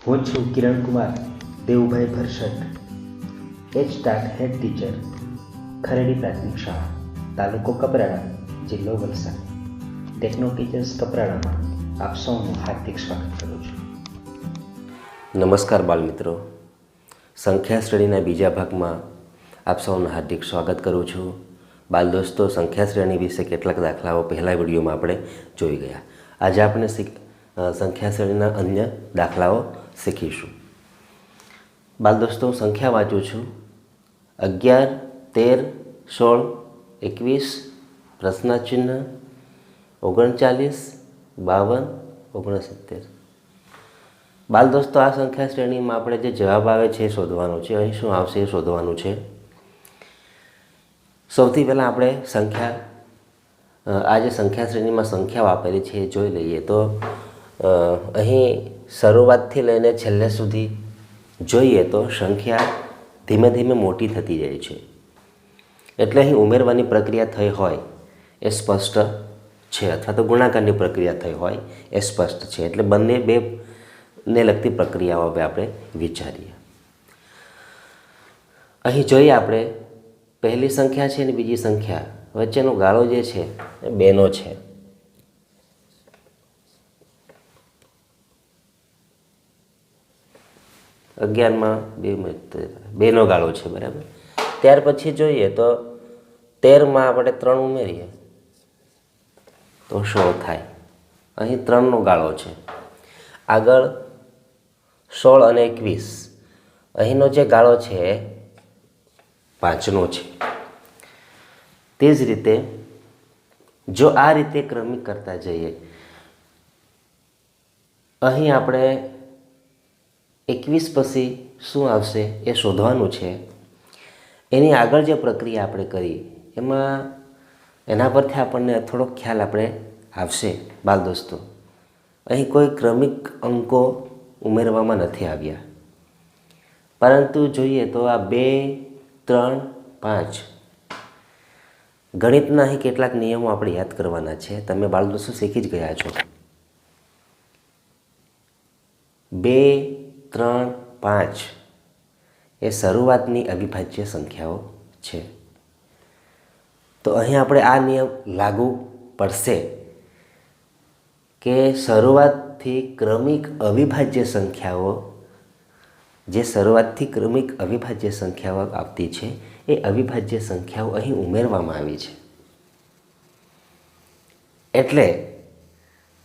હું છું કિરણ કુમાર દેવુભાઈ ભરસટ, એચ સ્ટાર્ટ હેડ ટીચર, ખરેડી પ્રાથમિક શાળા, તાલુકો કપરાડા, જિલ્લો વલસાડ. ટેકનો ટીચર્સ કપરાડામાં આપ સૌનું હાર્દિક સ્વાગત કરું છું. નમસ્કાર બાળમિત્રો, સંખ્યા શ્રેણીના બીજા ભાગમાં આપ સૌનું હાર્દિક સ્વાગત કરું છું. બાળ દોસ્તો, સંખ્યા શ્રેણી વિશે કેટલાક દાખલાઓ પહેલા વિડીયોમાં આપણે જોઈ ગયા. આજે આપણે સંખ્યા શ્રેણીના અન્ય દાખલાઓ શીખીશું. બાળ દોસ્તો, સંખ્યા વાંચું છું: 11, 13, 16, 21, પ્રશ્નચિહ્ન, 39, 52, 69. બાળ દોસ્તો, આ સંખ્યા શ્રેણીમાં આપણે જે જવાબ આવે છે એ શોધવાનો છે. અહીં શું આવશે એ શોધવાનું છે. સૌથી પહેલાં આપણે આ જે સંખ્યા શ્રેણીમાં સંખ્યાઓ આપેલી છે એ જોઈ લઈએ. તો અહીં શરૂઆતથી લઈને છેલ્લે સુધી જોઈએ તો સંખ્યા ધીમે ધીમે મોટી થતી જાય છે. એટલે અહીં ઉમેરવાની પ્રક્રિયા થઈ હોય એ સ્પષ્ટ છે, અથવા તો ગુણાકારની પ્રક્રિયા થઈ હોય એ સ્પષ્ટ છે. એટલે બેને લગતી પ્રક્રિયાઓ હવે આપણે વિચારીએ. અહીં જોઈએ આપણે, પહેલી સંખ્યા છે અને બીજી સંખ્યા વચ્ચેનો ગાળો જે છે એ 2નો છે. અગિયારમાં 2નો ગાળો છે, બરાબર. ત્યાર પછી જોઈએ તો 13માં આપણે 3 ઉમેરીએ તો 16 થાય. અહીં 3નો ગાળો છે. આગળ 16 અને 21, અહીંનો જે ગાળો છે 5નો છે. તે જ રીતે જો આ રીતે ક્રમિક કરતા જઈએ, અહીં આપણે 21 પછી શું આવશે એ શોધવાનું છે. એની આગળ જે પ્રક્રિયા આપણે કરી એના પરથી આપણને થોડોક ખ્યાલ આવશે. બાળ દોસ્તો, અહીં કોઈ ક્રમિક અંકો ઉમેરવામાં નથી આવ્યા, પરંતુ જોઈએ તો આ 2, 3, 5 ગણિતના અહીં કેટલાક નિયમો આપણે યાદ કરવાના છે. તમે બાળ દોસ્તો શીખી જ ગયા છો. 2, 3, 5 એ શરૂઆતની અવિભાજ્ય સંખ્યાઓ છે. તો અહીં આપણે આ નિયમ લાગુ પડશે કે શરૂઆતથી ક્રમિક અવિભાજ્ય સંખ્યાઓ, જે શરૂઆતથી ક્રમિક અવિભાજ્ય સંખ્યાઓ આવતી છે એ અવિભાજ્ય સંખ્યાઓ અહીં ઉમેરવામાં આવી છે. એટલે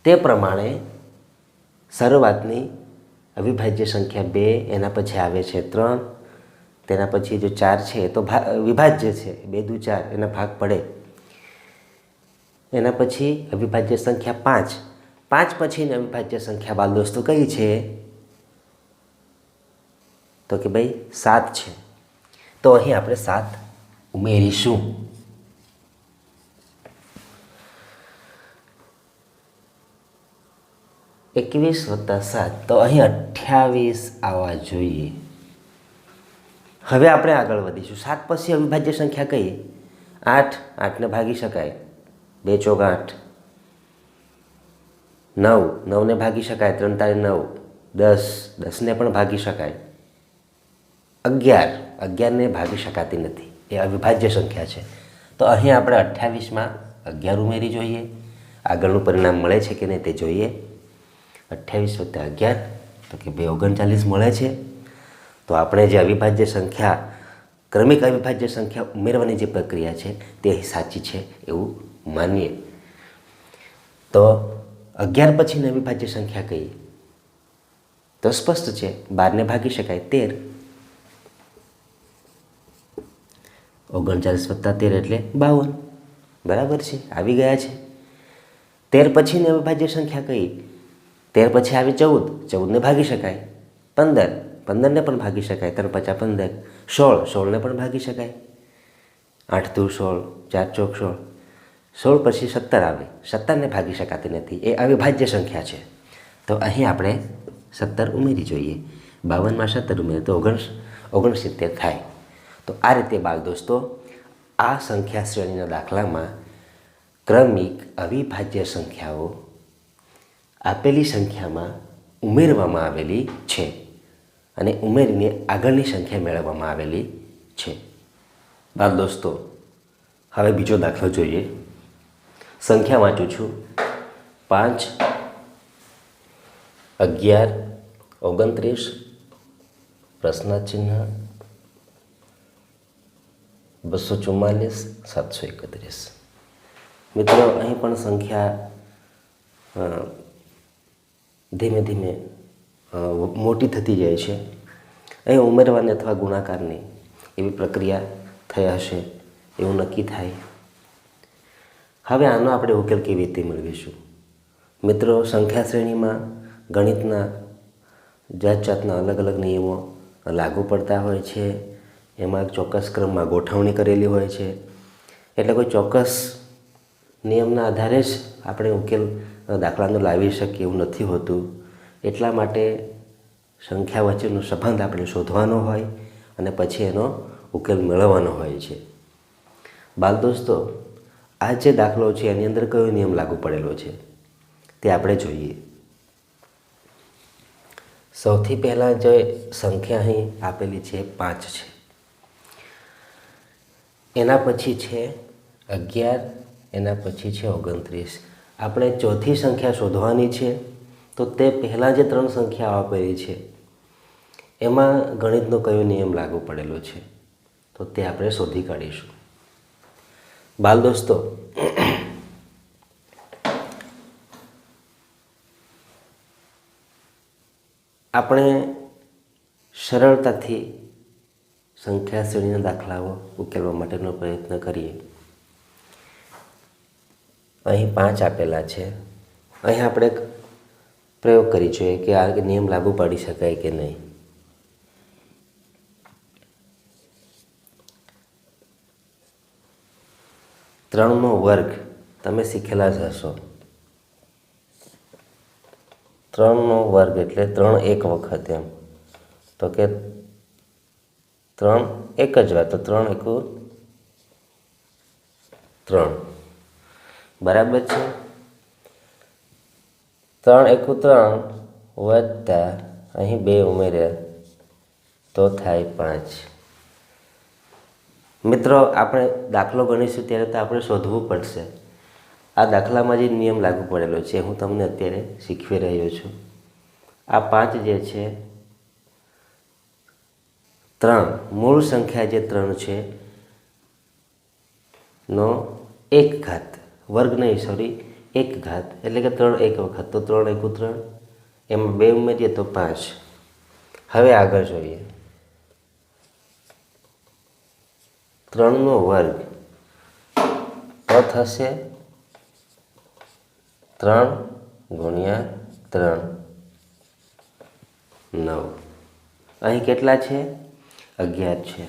તે પ્રમાણે શરૂઆતની અવિભાજ્ય સંખ્યા 2, એના પછી આવે છે 3, તેના પછી જો 4 છે તો વિભાજ્ય છે, 2 દુ 4 એના ભાગ પડે. એના પછી અવિભાજ્ય સંખ્યા 5 પછીની અવિભાજ્ય સંખ્યા બાળ દોસ્તો કઈ છે? તો કે ભાઈ 7 છે. તો અહીં આપણે 7 ઉમેરીશું. એકવીસ વત્તા 7, તો અહીં 28 આવવા જોઈએ. હવે આપણે આગળ વધીશું. 7 પછી અવિભાજ્ય સંખ્યા કઈ? 8. 8ને ભાગી શકાય, 2 ચોક 8. 9. 9ને ભાગી શકાય, 3 તારી 9. 10. 10ને પણ ભાગી શકાય. 11. 11ને ભાગી શકાતી નથી, એ અવિભાજ્ય સંખ્યા છે. તો અહીં આપણે 28માં 11 ઉમેરી જોઈએ. આગળનું પરિણામ મળે છે કે નહીં તે જોઈએ. 28 વત્તા 11 તો કે 39 મળે છે. તો આપણે જે અવિભાજ્ય સંખ્યા, ક્રમિક અવિભાજ્ય સંખ્યા ઉમેરવાની જે પ્રક્રિયા છે તે અહીં સાચી છે એવું માનીએ. તો 11 પછીની અવિભાજ્ય સંખ્યા કઈ? તો સ્પષ્ટ છે, 12ને ભાગી શકાય, 13. 39 વત્તા 13 એટલે 52. બરાબર છે, આવી ગયા છે. 13 પછીની અવિભાજ્ય સંખ્યા કઈ? 13 પછી આવી 14. 14ને ભાગી શકાય, 15. 15ને પણ ભાગી શકાય, 3 પચા 15. 16. 16ને પણ ભાગી શકાય, 8 દુ 16, 4 ચોક 16. 16 પછી 17 આવે, 17ને ભાગી શકાતી નથી, એ અવિભાજ્ય સંખ્યા છે. તો અહીં આપણે 17 ઉમેરી જોઈએ. 52માં 17 ઉમેરીએ તો 69 થાય. તો આ રીતે બાળ દોસ્તો, આ સંખ્યા શ્રેણીના દાખલામાં ક્રમિક અવિભાજ્ય સંખ્યાઓ આપેલી સંખ્યામાં ઉમેરવામાં આવેલી છે અને ઉમેરીને આગળની સંખ્યા મેળવવામાં આવેલી છે. બાળ દોસ્તો, હવે બીજો દાખલો જોઈએ. સંખ્યા વાંચું છું. 5, 11, 29, પ્રશ્નચિહ્ન, 244, 731. મિત્રો, અહીં પણ સંખ્યા ધીમે ધીમે મોટી થતી જાય છે. અહીં ઉમેરવાની અથવા ગુણાકારની એવી પ્રક્રિયા થઈ હશે એવું નક્કી થાય. હવે આનો આપણે ઉકેલ કેવી રીતે મેળવીશું? મિત્રો, સંખ્યા શ્રેણીમાં ગણિતના જાતના અલગ અલગ નિયમો લાગુ પડતા હોય છે. એમાં ચોક્કસ ક્રમમાં ગોઠવણી કરેલી હોય છે. એટલે કોઈ ચોક્કસ નિયમના આધારે જ આપણે ઉકેલ દાખલાનો લાવી શકીએ એવું નથી હોતું. એટલા માટે સંખ્યા વચ્ચેનો સંબંધ આપણે શોધવાનો હોય અને પછી એનો ઉકેલ મેળવવાનો હોય છે. બાળ દોસ્તો, આ જે દાખલો છે એની અંદર કયો નિયમ લાગુ પડેલો છે તે આપણે જોઈએ. સૌથી પહેલાં જે સંખ્યા અહીં આપેલી છે 5 છે. એના પછી છે 11, એના પછી છે 29. આપણે ચોથી સંખ્યા શોધવાની છે. તો તે પહેલાં જે 3 સંખ્યાઓ આપેલી છે એમાં ગણિતનો કયો નિયમ લાગુ પડેલો છે તો તે આપણે શોધી કાઢીશું. બાળ દોસ્તો, આપણે સરળતાથી સંખ્યા શ્રેણીના દાખલાઓ ઉકેલવા માટેનો પ્રયત્ન કરીએ. અહીં 5 આપેલા છે. અહીં આપણે પ્રયોગ કરી જોઈએ કે આ નિયમ લાગુ પાડી શકાય કે નહીં. ત્રણનો વર્ગ તમે શીખેલા જ હશો. 3નો વર્ગ એટલે 3 એક વખત એમ. તો કે 3 એક જ વાર, તો 3 એકુ 3. બરાબર છે. 3 એકુ 3 વત્તા અહીં 2 ઉમેર્યા તો થાય 5. મિત્રો, આપણે દાખલો ગણીશું ત્યારે તો આપણે શોધવું પડશે. આ દાખલામાં જે નિયમ લાગુ પડેલો છે હું તમને અત્યારે શીખવી રહ્યો છું. આ 5 જે છે 3 મૂળ સંખ્યા જે 3 છે નો 1 ઘાત, વર્ગ નહીં સોરી 1 ઘાત એટલે કે 3 એક વખત. તો 3 એકુ 3, એમાં 2 ઉમેરીએ તો 5. હવે આગળ જોઈએ. 3નો વર્ગ તો થશે 3 ગુણ્યા 3, 9. અહીં કેટલા છે? 11 છે.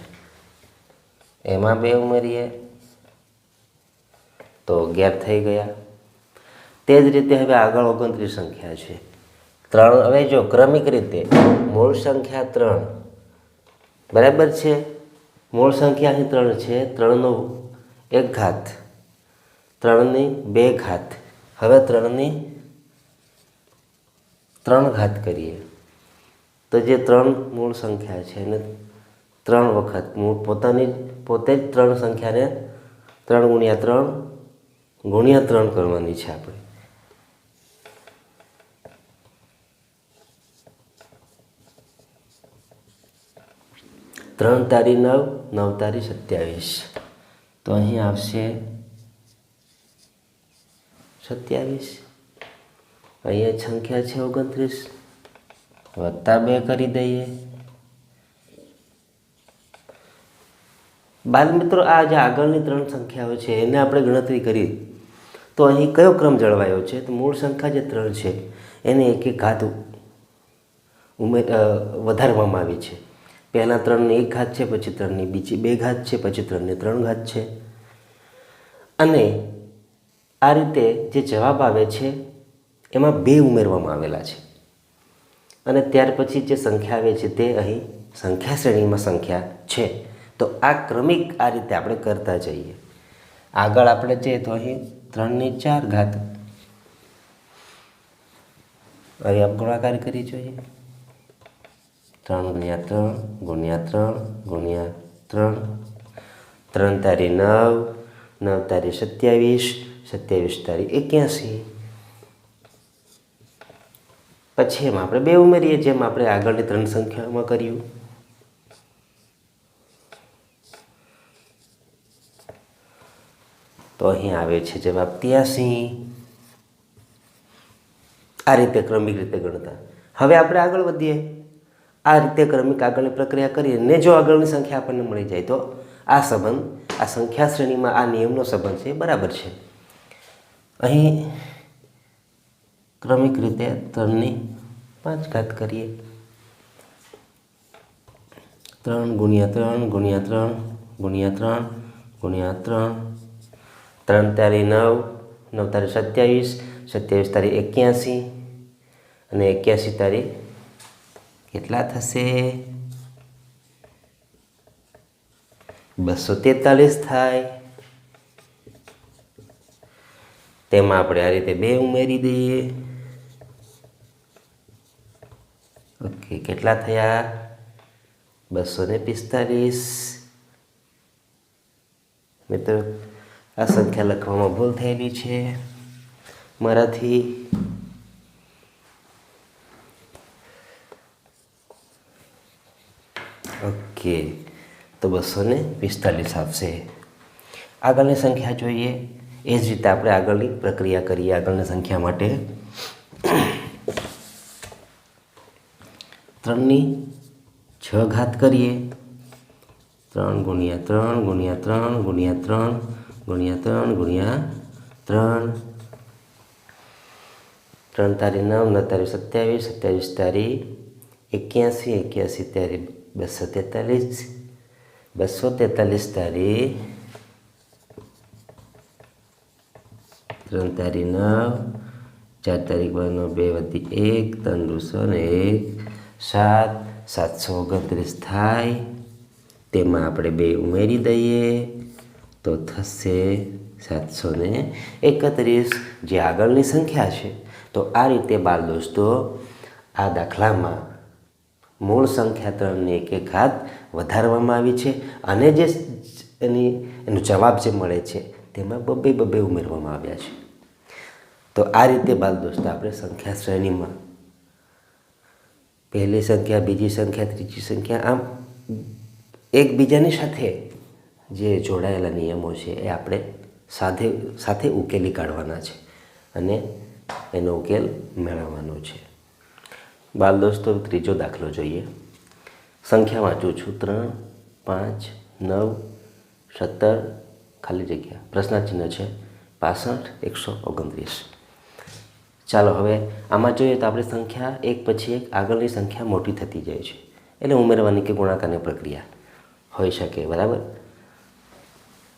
એમાં 2 ઉમેરીએ તો 11 થઈ ગયા. તે જ રીતે હવે આગળ 29 સંખ્યા છે. 3, હવે જો ક્રમિક રીતે મૂળ સંખ્યા 3 બરાબર છે. મૂળ સંખ્યા અહીં 3 છે. 3નો 1 ઘાત, 3ની 2 ઘાત. હવે 3ની 3 ઘાત કરીએ તો જે 3 મૂળ સંખ્યા છે એને 3 વખત પોતે જ 3 સંખ્યાને 3 ગુણ્યા 3 ગુણ્યા 3 કરવાની છે આપણે. ત્રણ તારી 9, 9 તારી 27. તો અહીં આવશે 27. અહીંયા સંખ્યા છે 29, વત્તા 2 કરી દઈએ. બાળ મિત્રો, આ જે આગળની 3 સંખ્યાઓ છે એને આપણે ગણતરી કરી તો અહીં કયો ક્રમ જળવાયો છે? તો મૂળ સંખ્યા જે 3 છે એને 1 ઘાત વધારવામાં આવી છે. પહેલાં 3ની 1 ઘાત છે, પછી 3ની બીજી 2 ઘાત છે, પછી 3ની 3 ઘાત છે. અને આ રીતે જે જવાબ આવે છે એમાં 2 ઉમેરવામાં આવેલા છે. અને ત્યાર પછી જે સંખ્યા આવે છે તે અહીં સંખ્યા શ્રેણીમાં સંખ્યા છે. તો આ ક્રમિક આ રીતે આપણે કરતા જઈએ. આગળ આપણે જઈએ તો અહીં 3ની 4 ઘાત, હવે આપ ગુણાકાર કરી જોઈએ. 3 × 3 × 3 × 3. 3 તારી 9, 9 તારી 27, 27 તારી 81. પછી એમાં આપણે 2 ઉમેરીએ, જેમ આપણે આગળની 3 સંખ્યાઓમાં કર્યું. તો અહીં આવે છે જવાબ 83. આ રીતે ક્રમિક રીતે ગણતા. હવે આપણે આગળ વધીએ. આ રીતે ક્રમિક આગળની પ્રક્રિયા કરીએ ને જો આગળની સંખ્યા આપણને મળી જાય તો આ સંબંધ, આ સંખ્યા શ્રેણીમાં આ નિયમનો સંબંધ છે બરાબર છે. અહીં ક્રમિક રીતે 3⁵ કરીએ. 3 × 3 × 3 × 3 × 3. 3 તારી 9, 9 તારી 27, 27 તારી 81 અને 81 તારી કેટલા થશે? 243 થાય. તેમાં આપણે આ રીતે 2 ઉમેરી દઈએ. ઓકે, કેટલા થયા? 245. મિત્રો, આ સંખ્યા લખવામાં ભૂલ થયેલી છે મારાથી. ઓકે, તો 245 આવશે. આગળની સંખ્યા જોઈએ. એ જ રીતે આપણે આગળની પ્રક્રિયા કરીએ. આગળની સંખ્યા માટે 3⁶ કરીએ. 3 × 3 × 3 × 3 × 3 × 3. 3 તારી 9, 9 તારી 27, 27 તારી 81, 81 તારી 243, 243 તારી 3 તારી 9, 4 તારીખ 2 વધી 1, 3 × 1 7, 729 થાય. તેમાં આપણે 2 ઉમેરી દઈએ તો થશે 731, જે આગળની સંખ્યા છે. તો આ રીતે બાળ દોસ્તો આ દાખલામાં મૂળ સંખ્યા 3⁵ વધારવામાં આવી છે અને જે એનો જવાબ જે મળે છે તેમાં 2 ઉમેરવામાં આવ્યા છે. તો આ રીતે બાળ દોસ્તો આપણે સંખ્યા શ્રેણીમાં પહેલી સંખ્યા, બીજી સંખ્યા, ત્રીજી સંખ્યા આમ એકબીજાની સાથે જે જોડાયેલા નિયમો છે એ આપણે સાથે ઉકેલી કાઢવાના છે અને એનો ઉકેલ મેળવવાનો છે. બાળ દોસ્તો, ત્રીજો દાખલો જોઈએ. સંખ્યા વાંચું છું. 3, 5, 9, 17 ખાલી જગ્યા પ્રશ્નાચિહ્ન છે 65, 129. ચાલો હવે આમાં જોઈએ તો આપણે સંખ્યા એક પછી એક આગળની સંખ્યા મોટી થતી જાય છે. એટલે ઉમેરવાની કે ગુણાકારની પ્રક્રિયા હોઈ શકે. બરાબર.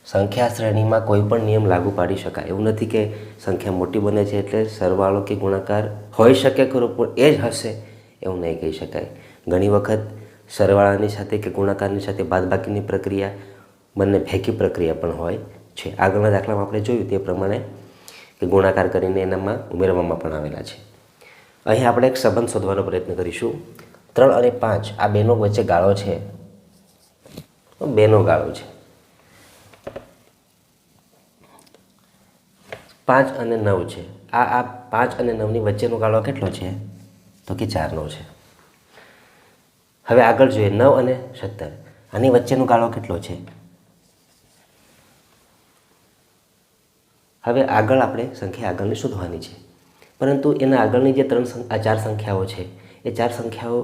સંખ્યા શ્રેણીમાં કોઈ પણ નિયમ લાગુ પાડી શકાય એવું નથી કે સંખ્યા મોટી બને છે એટલે સરવાળો કે ગુણાકાર હોઈ શકે ખરો, પણ એ જ હશે એવું નહીં કહી શકાય. ઘણી વખત સરવાળાની સાથે કે ગુણાકારની સાથે બાદબાકીની પ્રક્રિયા, બંને ભેગી પ્રક્રિયા પણ હોય છે. આગળના દાખલામાં આપણે જોયું તે પ્રમાણે કે ગુણાકાર કરીને એનામાં ઉમેરવામાં પણ આવેલા છે. અહીં આપણે એક સંબંધ શોધવાનો પ્રયત્ન કરીશું. 3 અને 5 આ બેનો વચ્ચે ગાળો છે. બેનો ગાળો છે 5 અને 9 છે. આ 5 અને 9ની વચ્ચેનો ગાળો કેટલો છે? તો કે 4નો છે. હવે આગળ જોઈએ 9 અને 17. આની વચ્ચેનો ગાળો કેટલો છે? હવે આગળ આપણે સંખ્યા આગળની શોધવાની છે, પરંતુ એના આગળની જે 4 સંખ્યાઓ છે એ 4 સંખ્યાઓ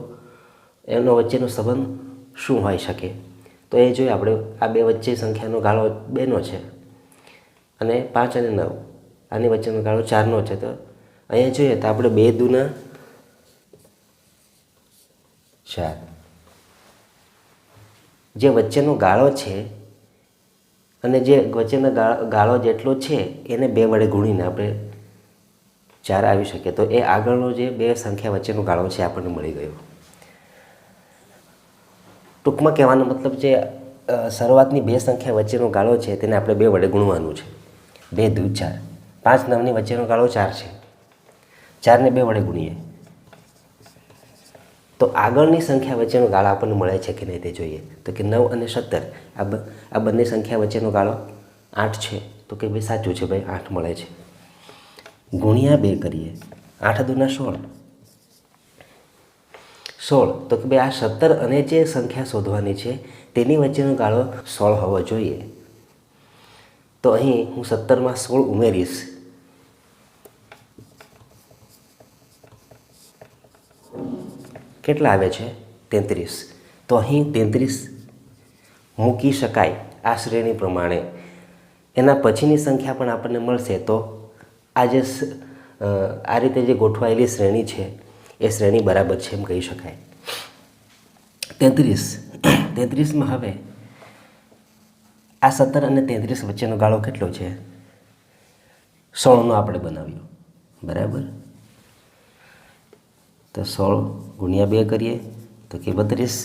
એનો વચ્ચેનો સંબંધ શું હોઈ શકે? તો એ જોઈએ આપણે. આ બે વચ્ચે સંખ્યાનો ગાળો 2નો છે અને 5 અને 9 આની વચ્ચેનો ગાળો 4નો છે. તો અહીંયા જોઈએ તો આપણે 2 દૂના 4, જે વચ્ચેનો ગાળો છે અને જે વચ્ચેનો ગાળો જેટલો છે એને 2 વડે ગુણીને આપણે 4 આવી શકે. તો એ આગળનો જે 2 સંખ્યા વચ્ચેનો ગાળો છે આપણને મળી ગયો. ટૂંકમાં કહેવાનો મતલબ જે શરૂઆતની 2 સંખ્યા વચ્ચેનો ગાળો છે તેને આપણે 2 વડે ગુણવાનું છે. 2 દૂ 4. 5 9ની વચ્ચેનો ગાળો 4 છે. 4ને 2 વડે ગુણીએ તો આગળની સંખ્યા વચ્ચેનો ગાળો આપણને મળે છે કે નહીં તે જોઈએ. તો કે 9 અને 17 આ બંને સંખ્યા વચ્ચેનો ગાળો 8 છે. તો કે ભાઈ સાચું છે ભાઈ, 8 મળે છે. ગુણ્યા 2 કરીએ, 8 દુના 16. તો કે ભાઈ આ 17 અને જે સંખ્યા શોધવાની છે તેની વચ્ચેનો ગાળો 16 હોવો જોઈએ. તો અહીં હું 17માં 16 ઉમેરીશ. કેટલા આવે છે? 33. તો અહીં 33 મૂકી શકાય આ શ્રેણી પ્રમાણે. એના પછીની સંખ્યા પણ આપણને મળશે. તો આ રીતે જે ગોઠવાયેલી શ્રેણી છે એ શ્રેણી બરાબર છે એમ કહી શકાય. 33માં હવે આ 17 અને 33 વચ્ચેનો ગાળો કેટલો છે? 16નો આપણે બનાવ્યો, બરાબર. તો 16 ગુણ્યા 2 કરીએ તો કે 32.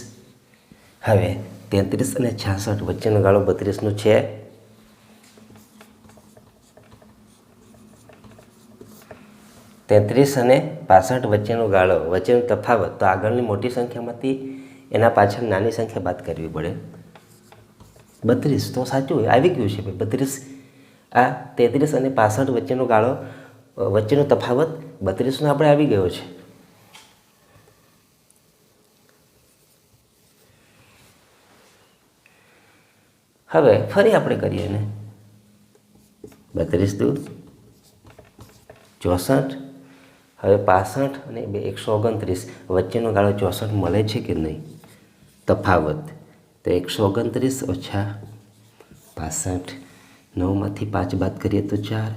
હવે 33 અને 66 વચ્ચેનો ગાળો 32નો છે. તેત્રીસ અને 65 વચ્ચેનો ગાળો, વચ્ચેનો તફાવત. તો આગળની મોટી સંખ્યામાંથી એના પાછળ નાની સંખ્યા બાદ કરવી પડે. 32 તો સાચું આવી ગયું છે ભાઈ. 32 આ 33 અને 65 વચ્ચેનો ગાળો, વચ્ચેનો તફાવત 32નો આપણે આવી ગયો છે. હવે ફરી આપણે કરીએ ને. 32 દુ 64. હવે 65 અને 129 વચ્ચેનો ગાળો 64 મળે છે કે નહીં? તફાવત. તો 129 ઓછા 65. 9માંથી 5 બાદ કરીએ તો 4.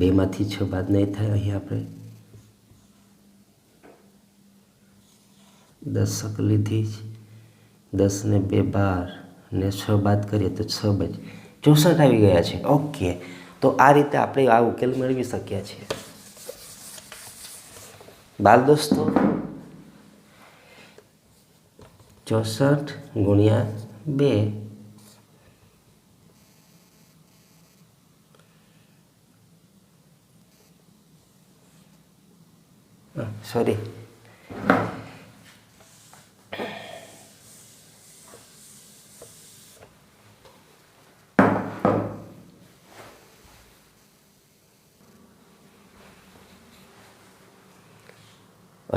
2માંથી 6 બાદ નહીં થાય. અહીં આપણે 10 લીધી જ. 10 ને 2 12 ને 6 બાદ કરીએ તો 6 બચે. 64 આવી ગયા છે. ઓકે, તો આ રીતે આપણે આ ઉકેલ મેળવી શક્યા છીએ. બાલ દોસ્તો, 64 ગુણ્યા 2 સોરી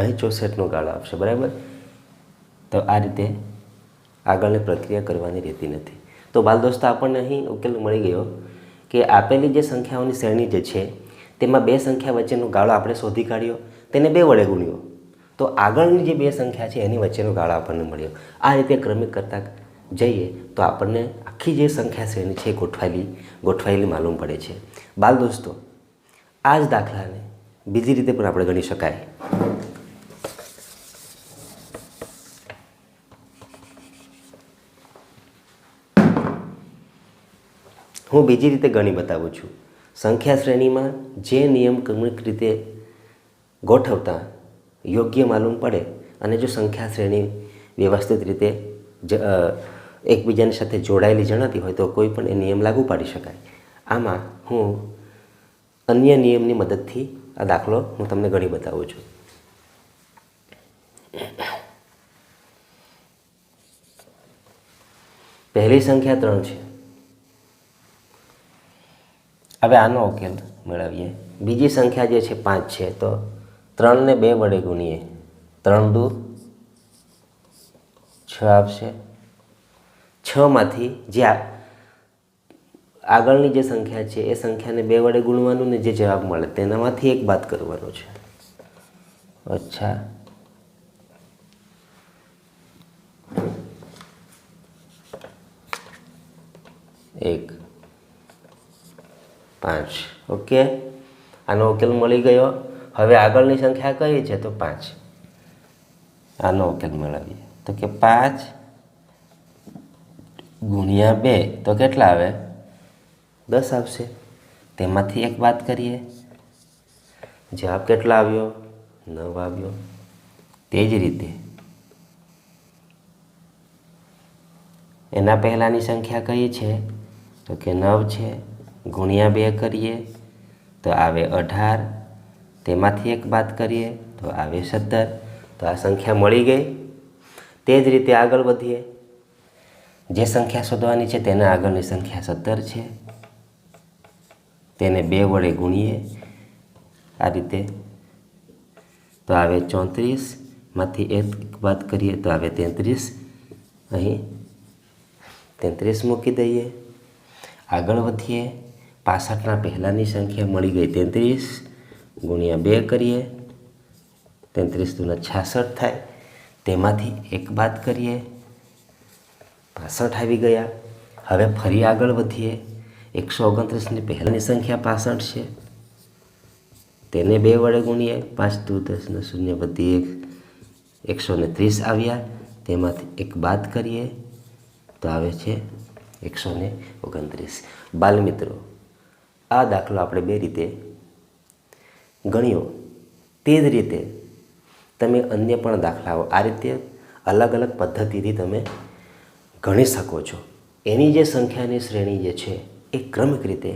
અહીં 64નો ગાળો આવશે, બરાબર. તો આ રીતે આગળની પ્રક્રિયા કરવાની રહેતી નથી. તો બાલ દોસ્તો, આપણને અહીં ઉકેલ મળી ગયો કે આપેલી જે સંખ્યાઓની શ્રેણી જે છે તેમાં બે સંખ્યા વચ્ચેનો ગાળો આપણે શોધી કાઢ્યો, તેને 2 વડે ગુણ્યો. તો આગળની જે બે સંખ્યા છે એની વચ્ચેનો ગાળો આપણને મળ્યો. આ રીતે ક્રમિક કરતા જઈએ તો આપણને આખી જે સંખ્યા શ્રેણી છે ગોઠવાયેલી માલુમ પડે છે. બાલ દોસ્તો, આ જ દાખલાને બીજી રીતે પણ આપણે ગણી શકાય. હું બીજી રીતે ગણી બતાવું છું. સંખ્યા શ્રેણીમાં જે નિયમ ક્રમિક રીતે ગોઠવતા યોગ્ય માલુમ પડે અને જો સંખ્યા શ્રેણી વ્યવસ્થિત રીતે એકબીજાની સાથે જોડાયેલી જણાતી હોય તો કોઈ પણ એ નિયમ લાગુ પાડી શકાય. આમાં હું અન્ય નિયમની મદદથી આ દાખલો હું તમને ગણી બતાવું છું. પહેલી સંખ્યા 3 છે. હવે આનો ઉકેલ મેળવીએ. બીજી સંખ્યા જે છે 5 છે, તો 3 ને 2 વડે ગુણીએ. 3 દુ 6 આવશે. 6માંથી જે આગળની જે સંખ્યા છે એ સંખ્યાને 2 વડે ગુણવાનું ને જે જવાબ મળે તેનામાંથી 1 બાદ કરવાનો છે. અચ્છા, એક 5. ઓકે, આનો ઉકેલ મળી ગયો. હવે આગળની સંખ્યા કઈ છે? તો 5. આનો ઉકેલ મેળવીએ તો કે 5 ગુણ્યા 2 તો કેટલા આવે? 10 આવશે. તેમાંથી 1 બાદ કરીએ. જવાબ કેટલા આવ્યો? 9 આવ્યો. તે જ રીતે એના પહેલાંની સંખ્યા કઈ છે? તો કે 9 છે. ગુણ્યા 2 કરીએ તો આવે 18. તેમાંથી 1 બાદ કરીએ તો આવે 17. તો આ સંખ્યા મળી ગઈ. તે જ રીતે આગળ વધીએ. જે સંખ્યા શોધવાની છે તેને આગળની સંખ્યા 17 છે, તેને 2 વડે ગુણીએ આ રીતે તો આવે 34, માંથી 1 બાદ કરીએ તો આવે 33. અહીં 33 મૂકી દઈએ. આગળ વધીએ. 65ના પહેલાંની સંખ્યા મળી ગઈ 33, ગુણ્યા 2 કરીએ, 33 દુના 66 થાય. તેમાંથી 1 બાદ કરીએ, 65 આવી ગયા. હવે ફરી આગળ વધીએ. 129ની પહેલાંની સંખ્યા 65 છે, તેને 2 વડે ગુણીએ, 5 દુ 10 ને 0 વધી 1, 130 આવ્યા. તેમાંથી 1 બાદ કરીએ તો આવે છે 129. બાલમિત્રો, આ દાખલો આપણે 2 રીતે ગણ્યો. તે જ રીતે તમે અન્ય પણ દાખલાઓ આ રીતે અલગ અલગ પદ્ધતિથી તમે ગણી શકો છો. એની જે સંખ્યાની શ્રેણી જે છે એ ક્રમિક રીતે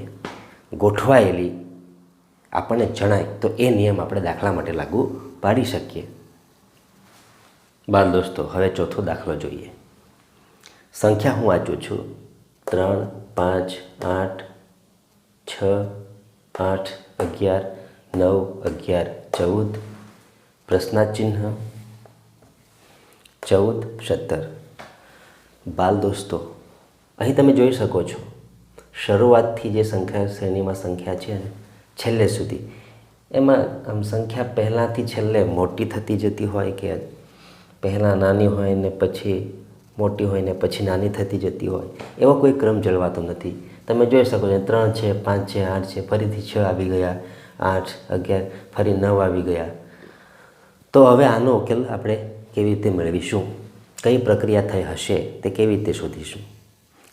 ગોઠવાયેલી આપણને જણાય તો એ નિયમ આપણે દાખલા માટે લાગુ પાડી શકીએ. બાળ દોસ્તો, હવે ચોથો દાખલો જોઈએ. સંખ્યા હું વાંચું છું: 3, 5, 8, 6, 8, 11, 9, 11, 14, પ્રશ્નાર્થ ચિહ્ન 14, 17. બાલ દોસ્તો, અહીં તમે જોઈ શકો છો શરૂઆતથી જે સંખ્યા શ્રેણીમાં સંખ્યા છે ને છેલ્લે સુધી, એમાં આમ સંખ્યા પહેલાંથી છેલ્લે મોટી થતી જતી હોય કે પહેલાં નાની હોય ને પછી મોટી હોય ને પછી નાની થતી જતી હોય, એવો કોઈ ક્રમ જળવાતો નથી. તમે જોઈ શકો છો 3 છે, 5 છે, 8 છે, ફરીથી 6 આવી ગયા, 8, 11, ફરી 9 આવી ગયા. તો હવે આનો ઉકેલ આપણે કેવી રીતે મેળવીશું? કઈ પ્રક્રિયા થઈ હશે તે કેવી રીતે શોધીશું?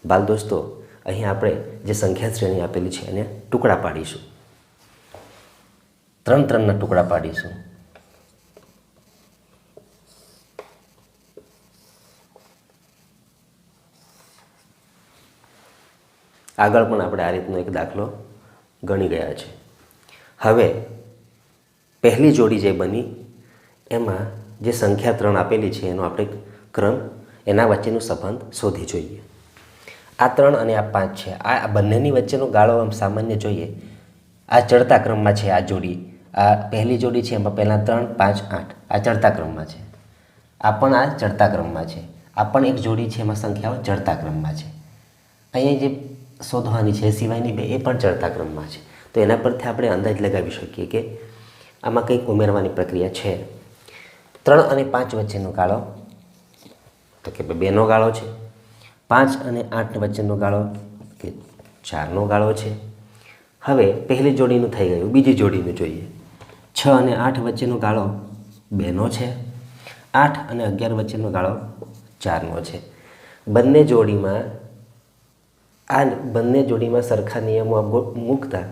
બાલ દોસ્તો, અહીં આપણે જે સંખ્યા શ્રેણી આપેલી છે એને ટુકડા પાડીશું. 3 ટુકડા પાડીશું. આગળ પણ આપણે આ રીતનો એક દાખલો ગણી ગયા છે. હવે પહેલી જોડી જે બની એમાં જે સંખ્યા 3 આપેલી છે એનો આપણે ક્રમ, એના વચ્ચેનો સંબંધ શોધી જોઈએ. આ 3 અને આ 5 છે, આ બંનેની વચ્ચેનો ગાળો આમ સામાન્ય જોઈએ. આ ચડતા ક્રમમાં છે. આ જોડી, આ પહેલી જોડી છે એમાં પહેલાં 3, 5, 8 આ ચડતા ક્રમમાં છે. આ પણ આ ચડતા ક્રમમાં છે. આ પણ એક જોડી છે, એમાં સંખ્યાઓ ચડતા ક્રમમાં છે. અહીંયા જે શોધવાની છે સિવાયની 2 એ પણ ચડતા ક્રમમાં છે. તો એના પરથી આપણે અંદાજ લગાવી શકીએ કે આમાં કંઈક ઉમેરવાની પ્રક્રિયા છે. 3 અને 5 વચ્ચેનો ગાળો તો કે 2નો ગાળો છે. 5 અને 8 વચ્ચેનો ગાળો કે 4નો ગાળો છે. હવે પહેલી જોડીનું થઈ ગયું, બીજી જોડીનું જોઈએ. 6 અને 8 વચ્ચેનો ગાળો 2નો છે. 8 અને 11 વચ્ચેનો ગાળો 4નો છે. બંને જોડીમાં સરખા નિયમો મૂકતા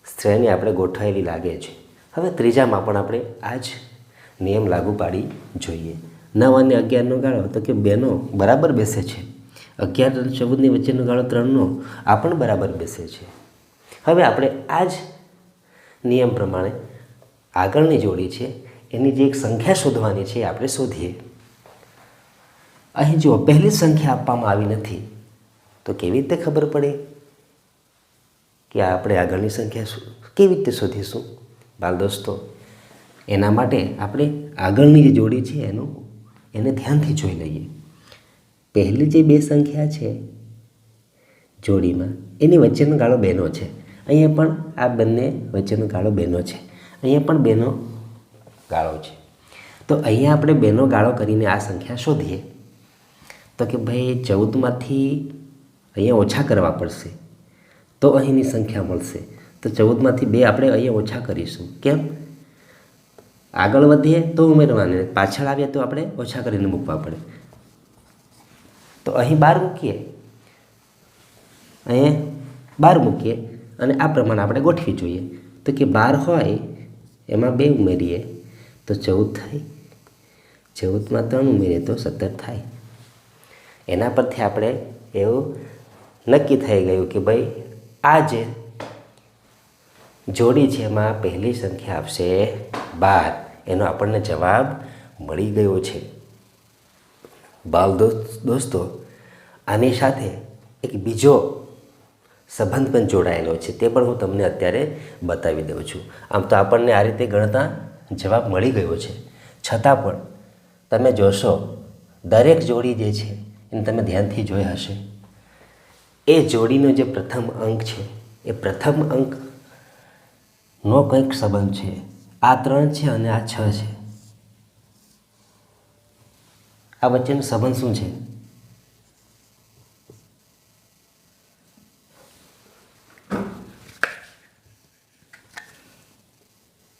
શ્રેણી આપણે ગોઠવાયેલી લાગે છે. હવે ત્રીજામાં પણ આપણે આ જ નિયમ લાગુ પાડી જોઈએ. 9 અને 11નો ગાળો તો કે 2નો બરાબર બેસે છે. 11 અને 14ની વચ્ચેનો ગાળો 3નો આ પણ બરાબર બેસે છે. હવે આપણે આ જ નિયમ પ્રમાણે આગળની જોડી છે એની જે એક સંખ્યા શોધવાની છે એ આપણે શોધીએ. અહીં જો પહેલી સંખ્યા આપવામાં આવી નથી તો કેવી રીતે ખબર પડે કે આપણે આગળની સંખ્યા કેવી રીતે શોધીશું? બાલ દોસ્તો, એના માટે આપણે આગળની જે જોડી છે એને ધ્યાનથી જોઈ લઈએ. પહેલી જે 2 સંખ્યા છે જોડીમાં એની વચ્ચેનો ગાળો 2નો છે. અહીંયા પણ આ બંને વચ્ચેનો ગાળો 2નો છે. અહીંયા પણ 2નો ગાળો છે. તો અહીંયા આપણે 2નો ગાળો કરીને આ સંખ્યા શોધીએ તો કે ભાઈ 14માંથી અહીંયા ઓછા કરવા પડશે તો અહીંની સંખ્યા મળશે. તો 14માંથી 2 આપણે અહીંયા ઓછા કરીશું. કેમ? આગળ વધીએ તો ઉમેરવાને, પાછળ આવીએ તો આપણે ઓછા કરીને મૂકવા પડે. તો અહીં 12 મૂકીએ, અહીંયા 12 મૂકીએ અને આ પ્રમાણે આપણે ગોઠવી જોઈએ. તો કે 12 હોય એમાં 2 ઉમેરીએ તો 14 થાય. 14માં 3 ઉમેરીએ તો 17 થાય. એના પરથી આપણે એવું નક્કી થઈ ગયું કે ભાઈ આ જે જોડી છે એમાં પહેલી સંખ્યા આવશે 12. એનો આપણને જવાબ મળી ગયો છે। બાલ દોસ્તો, આની સાથે એક બીજો સંબંધ પણ જોડાયેલો છે, તે પણ હું તમને અત્યારે બતાવી દઉં છું। આમ તો આપણને આ રીતે ગણતા જવાબ મળી ગયો છે, છતાં પણ તમે જોશો દરેક જોડી જે છે એને તમે ધ્યાનથી જોઈ હશે, એ જોડીનો જે પ્રથમ અંક છે એ પ્રથમ અંકનો કંઈક સંબંધ છે। આ 3 છે અને આ 6 છે, આ વચ્ચેનો સંબંધ શું છે?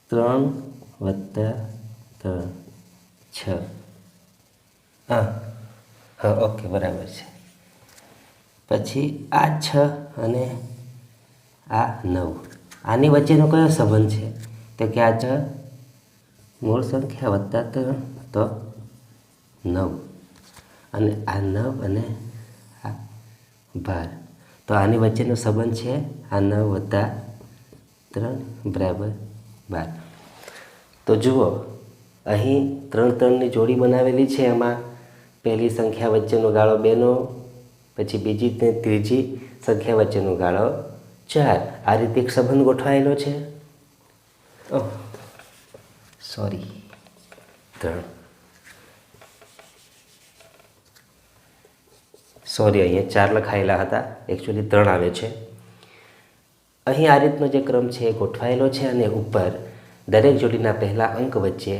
ત્રણ વત્તા 3 6। હા, ઓકે, બરાબર છે। પછી આ 6 અને આ 9, આની વચ્ચેનો કયો સંબંધ છે? તો કે આ 6 મૂળ સંખ્યા વત્તા 3 તો 9, અને આ 9 અને આ 12, તો આની વચ્ચેનો સંબંધ છે આ 9 વત્તા 3 બરાબર 12। તો જુઓ, અહીં 3 3ની જોડી બનાવેલી છે, એમાં પહેલી સંખ્યા વચ્ચેનો ગાળો 2નો, પછી બીજી ને ત્રીજી સંખ્યા વચ્ચેનો ગાળો 4, આ રીતે એક સંબંધ ગોઠવાયેલો છે। સોરી, 3, સોરી, અહીંયા 4 લખાયેલા હતા, એકચ્યુઅલી 3 આવે છે। અહીં આ રીતનો જે ક્રમ છે એ ગોઠવાયેલો છે, અને ઉપર દરેક જોડીના પહેલા અંક વચ્ચે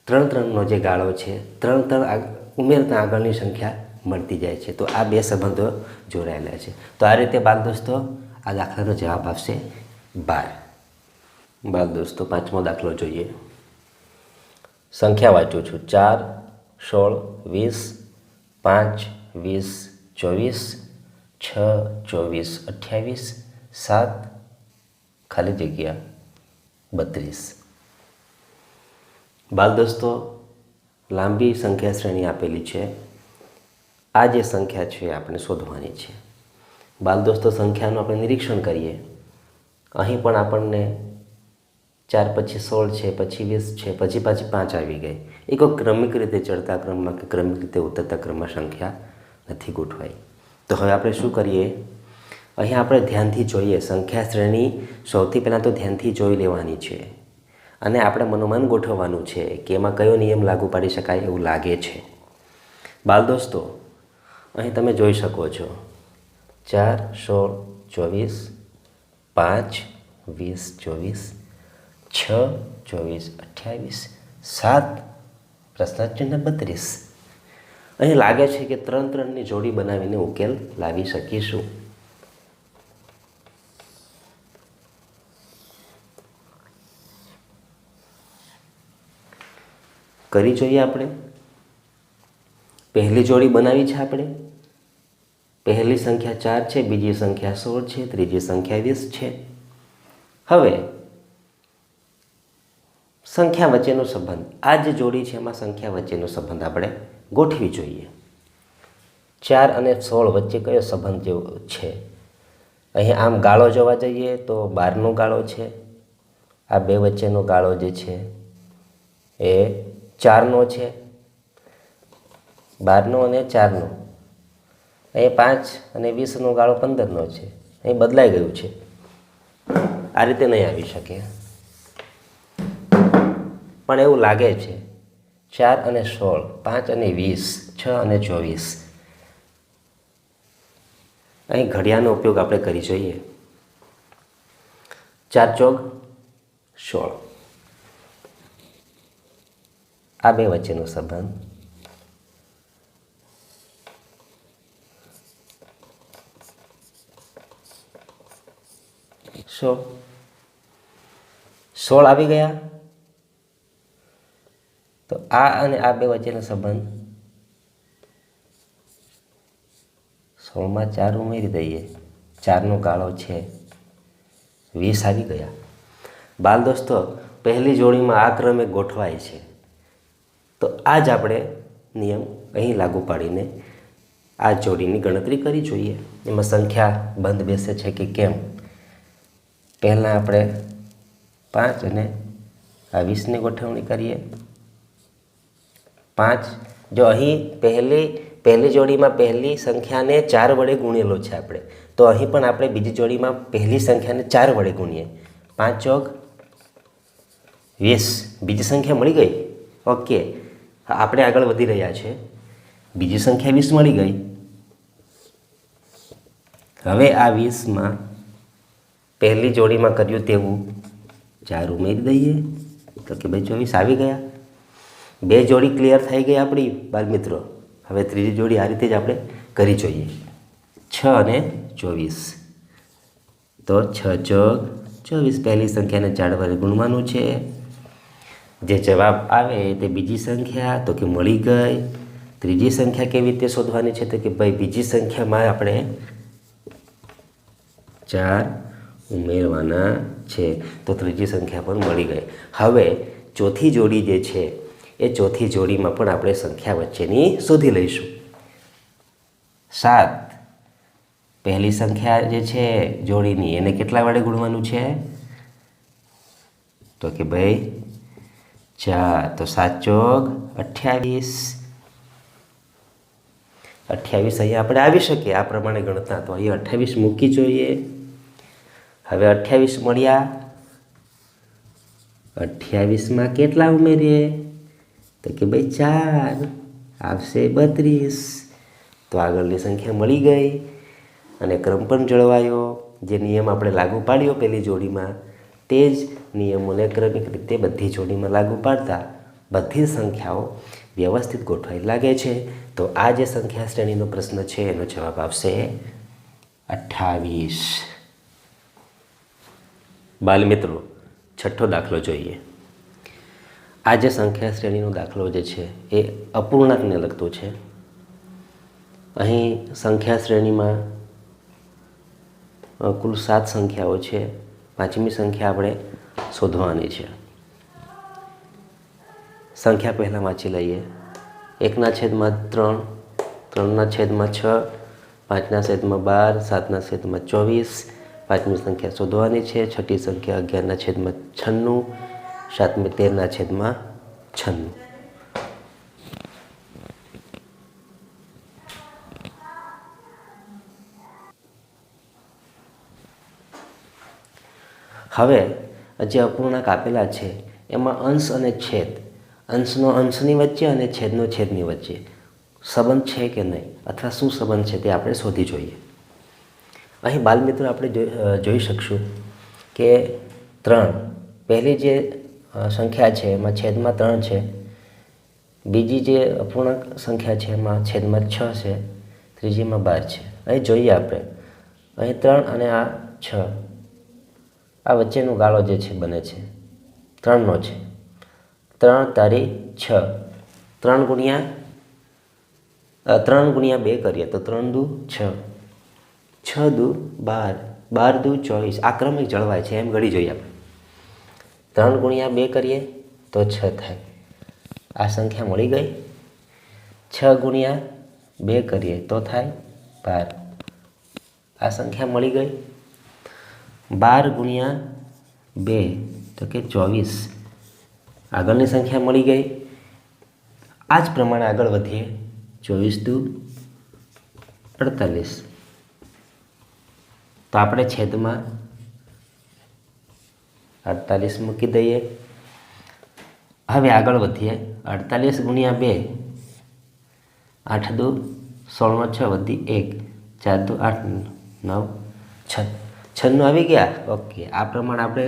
3 3નો જે ગાળો છે, 3 3 ઉમેરતા આગળની સંખ્યા મળતી જાય છે। તો આ બે સંબંધો જોડાયેલા છે। તો આ રીતે બાળ દોસ્તો આ દાખલાનો જવાબ આવશે 12। બાળ દોસ્તો, 5મો દાખલો જોઈએ। સંખ્યા વાંચું છું: 4 16 20 5 20 24 6 24 28 7 ખાલી જગ્યા 32। બાળ દોસ્તો, લાંબી સંખ્યા શ્રેણી આપેલી છે, આ જે સંખ્યા છે આપણે શોધવાની છે। બાળ દોસ્તો, સંખ્યાનું આપણે નિરીક્ષણ કરીએ, અહીં પણ આપણને 4 પછી 16 છે, પછી 20 છે, પછી પાછી 5 આવી ગઈ। એ કોઈ ક્રમિક રીતે ચડતા ક્રમમાં કે ક્રમિક રીતે ઉતરતા ક્રમમાં સંખ્યા નથી ગોઠવાઈ। તો હવે આપણે શું કરીએ? અહીં આપણે ધ્યાનથી જોઈએ, સંખ્યા શ્રેણી સૌથી પહેલાં તો ધ્યાનથી જોઈ લેવાની છે, અને આપણે મનોમન ગોઠવવાનું છે કે એમાં કયો નિયમ લાગુ પાડી શકાય એવું લાગે છે। બાળ દોસ્તો, અહીં તમે જોઈ શકો છો 4 16 24 5 20 24 6 24 28 7 પ્રશ્નચિહ્ન 32। અહીં લાગે છે કે 3 3ની જોડી બનાવીને ઉકેલ લાવી શકીશું। કરી જોઈએ આપણે। પહેલી જોડી બનાવી છે આપણે, પહેલી સંખ્યા 4 છે, બીજી સંખ્યા 16 છે, ત્રીજી સંખ્યા 20 છે। હવે સંખ્યા વચ્ચેનો સંબંધ, આ જે જોડી છે એમાં સંખ્યા વચ્ચેનો સંબંધ આપણે ગોઠવી જોઈએ। 4 અને 16 વચ્ચે કયો સંબંધ જેવો છે? અહીં આમ ગાળો જોવા જઈએ તો 12નો ગાળો છે, આ બે વચ્ચેનો ગાળો જે છે એ 4નો છે, 12નો અને 4નો। અહીં 5 અને 20નો ગાળો 15નો છે, અહીં બદલાઈ ગયું છે, આ રીતે નહીં આવી શકે, પણ એવું લાગે છે 4 અને 16, 5 અને 20, 6 અને 24। અહીં ઘડિયાળનો ઉપયોગ આપણે કરી જોઈએ। 4 ચોક 16, આ બે વચ્ચેનો સંબંધ 16 આવી ગયા। તો આ અને આ બે વચ્ચેનો સંબંધ 16માં 4 ઉમેરી દઈએ, 4નો ગાળો છે 20 આવી ગયા। બાળ દોસ્તો, પહેલી જોડીમાં આ ક્રમે ગોઠવાય છે, તો આ જ આપણે નિયમ અહીં લાગુ પાડીને આ જોડીની ગણતરી કરી જોઈએ। એમાં સંખ્યા બંધ બેસે છે કે કેમ? પહેલાં આપણે 5 અને આ 20ની ગોઠવણી કરીએ, 5 જો અહીં પહેલી જોડીમાં પહેલી સંખ્યાને 4 વડે ગુણેલો છે આપણે, તો અહીં પણ આપણે બીજી જોડીમાં પહેલી સંખ્યાને 4 વડે ગુણીએ. 5 ચોક 20, બીજી સંખ્યા મળી ગઈ. ઓકે, આપણે આગળ વધી રહ્યા છે. બીજી સંખ્યા 20 મળી ગઈ. હવે આ 20માં પહેલી જોડીમાં કર્યું તેવું 4 ઉમેરી દઈએ, તો કે ભાઈ 24 આવી ગયા. 2 જોડી ક્લિયર થઈ ગઈ આપણી બાળમિત્રો. હવે ત્રીજી જોડી આ રીતે જ આપણે કરી જોઈએ. 6 અને 24, તો 6 ચોક 24, પહેલી સંખ્યાને 4 વડે ગુણવાનું છે. જે જવાબ આવે તે બીજી સંખ્યા, તો કે મળી ગઈ. ત્રીજી સંખ્યા કેવી રીતે શોધવાની છે, તો કે ભાઈ બીજી સંખ્યામાં આપણે 4 ઉમેરવાના છે, તો ત્રીજી સંખ્યા પણ મળી ગઈ. હવે ચોથી જોડી જે છે એ ચોથી જોડીમાં પણ આપણે સંખ્યા વચ્ચેની શોધી લઈશું. 7, પહેલી સંખ્યા જે છે જોડીની એને કેટલા વડે ગુણવાનું છે, તો કે ભાઈ 4, તો 7 ચોક 28. 28 અહીંયા આપણે આવી શકીએ આ પ્રમાણે ગણતા, તો અહીંયા 28 મૂકી જોઈએ. હવે 28 મળ્યા. 28માં કેટલા ઉમેરીએ, તો કે ભાઈ 4 આવશે 32. તો આગળની સંખ્યા મળી ગઈ અને ક્રમ પણ જળવાયો. જે નિયમ આપણે લાગુ પાડ્યો પહેલી જોડીમાં, તે જ નિયમોને ક્રમિક રીતે બધી જોડીમાં લાગુ પાડતા બધી સંખ્યાઓ વ્યવસ્થિત ગોઠવાઈ લાગે છે. તો આ જે સંખ્યા શ્રેણીનો પ્રશ્ન છે એનો જવાબ આવશે 28. બાલમિત્રો, છઠ્ઠો દાખલો જોઈએ. આ જે સંખ્યા શ્રેણીનો દાખલો જે છે એ અપૂર્ણાંકને લગતો છે. અહીં સંખ્યા શ્રેણીમાં કુલ 7 સંખ્યાઓ છે. 5મી સંખ્યા આપણે શોધવાની છે. સંખ્યા પહેલાં વાંચી લઈએ. 1/3, 3/6, 5/12, 7/24. 5મી સંખ્યા શોધવાની છે. છઠ્ઠી સંખ્યા 11/96, 7મી 13/96. હવે જે અપૂર્ણાંક આપેલા છે એમાં અંશ અને છેદ, અંશનો અંશની વચ્ચે અને છેદનો છેદની વચ્ચે સંબંધ છે કે નહીં, અથવા શું સંબંધ છે તે આપણે શોધી જોઈએ. અહીં બાલમિત્રો આપણે જોઈ શકશું કે 3, પહેલી જે સંખ્યા છે એમાં છેદમાં 3 છે. બીજી જે અપૂર્ણાંક સંખ્યા છે એમાં છેદમાં 6 છે. ત્રીજીમાં 12 છે. અહીં જોઈએ આપણે, અહીં 3 અને આ 6, આ વચ્ચેનો ગાળો જે છે બને છે 3નો છે. 3 તારી 6, 3 ગુણ્યા 2 કરીએ તો 3 દુ 6, 6 દુ 12, 12 દુ 24. આ ક્રમિક જળવાય છે એમ ગણી જોઈએ આપણે. 3 ગુણ્યા 2 કરીએ તો 6 થાય. આ સંખ્યા મળી ગઈ. 6 ગુણ્યા 2 કરીએ તો થાય 12. આ સંખ્યા મળી ગઈ. 12 ગુણ્યા 2 તો કે 24. આગળની સંખ્યા મળી ગઈ. આ જ પ્રમાણે આગળ વધીએ. 24 દુ 48. તો આપણે છેદમાં 48 મૂકી દઈએ. હવે આગળ વધીએ. 48 ગુણ્યા 2, 8 દુ 16, 6 વધી 1, 4 દુ 8, 9, 6. 96 આવી ગયા. ઓકે, આ પ્રમાણે આપણે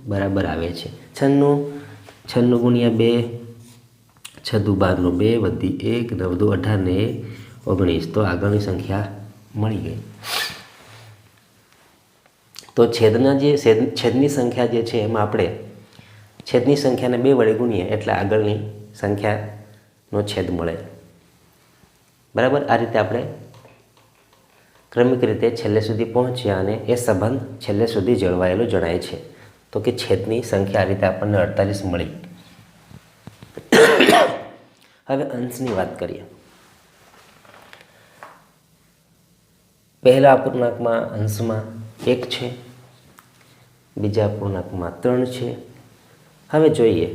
બરાબર આવે છે. 96 ગુણ્યા 2, 6 દુ 12 2 વધી 1, 9 દુ 18 ને 19. તો આગળની સંખ્યા મળી ગઈ. તો છેદની સંખ્યા જે છે એમાં આપણે છેદની સંખ્યાને 2 વડે ગુણીએ એટલે આગળની સંખ્યાનો છેદ મળે. બરાબર, આ રીતે આપણે ક્રમિક રીતે છેલ્લે સુધી પહોંચ્યા અને એ સંબંધ છેલ્લે સુધી જળવાયેલો જણાય છે. તો કે છેદની સંખ્યા આ રીતે આપણને 48 મળી. હવે અંશની વાત કરીએ. પહેલા અપૂર્ણાંકમાં અંશમાં 1 છે, બીજા અપૂર્ણાંકમાં 3 છે. હવે જોઈએ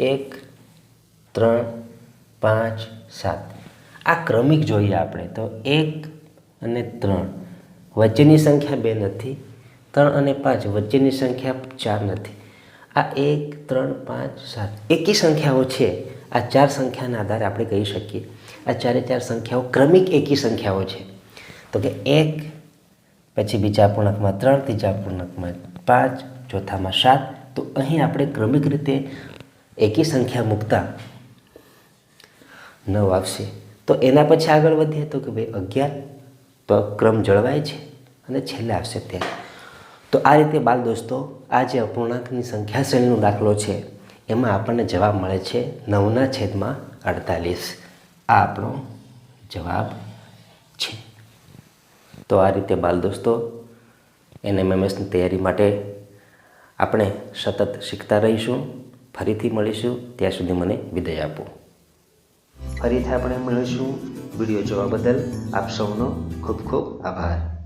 1, 3, 5 7 આ ક્રમિક જોઈએ આપણે તો 1 અને 3 વચ્ચેની સંખ્યા 2 નથી, 3 અને 5 વચ્ચેની સંખ્યા 4 નથી. આ 1 3 5 7 એકી સંખ્યાઓ છે. આ 4 સંખ્યાના આધારે આપણે કહી શકીએ આ 4 સંખ્યાઓ ક્રમિક એકી સંખ્યાઓ છે. તો કે 1 પછી બીજા અપૂર્ણાંકમાં 3, ત્રીજા અપૂર્ણાંકમાં 5, ચોથામાં 7. તો અહીં આપણે ક્રમિક રીતે એકી સંખ્યા મૂકતા 9 આવશે. તો એના પછી આગળ વધીએ તો કે ભાઈ 11, તો ક્રમ જળવાય છે અને છેલ્લે આવશે 13. તો આ રીતે બાળ દોસ્તો આ જે અપૂર્ણાંકની સંખ્યા શ્રેણીનો દાખલો છે એમાં આપણને જવાબ મળે છે 9/48. આ આપણો જવાબ છે. તો આ રીતે બાળ દોસ્તો NMMSની તૈયારી માટે આપણે સતત શીખતા રહીશું. ફરીથી મળીશું, ત્યાં સુધી મને વિદાય આપો. ફરીથી આપણે મળીશું. વિડીયો જોવા બદલ આપ સૌનો ખૂબ ખૂબ આભાર.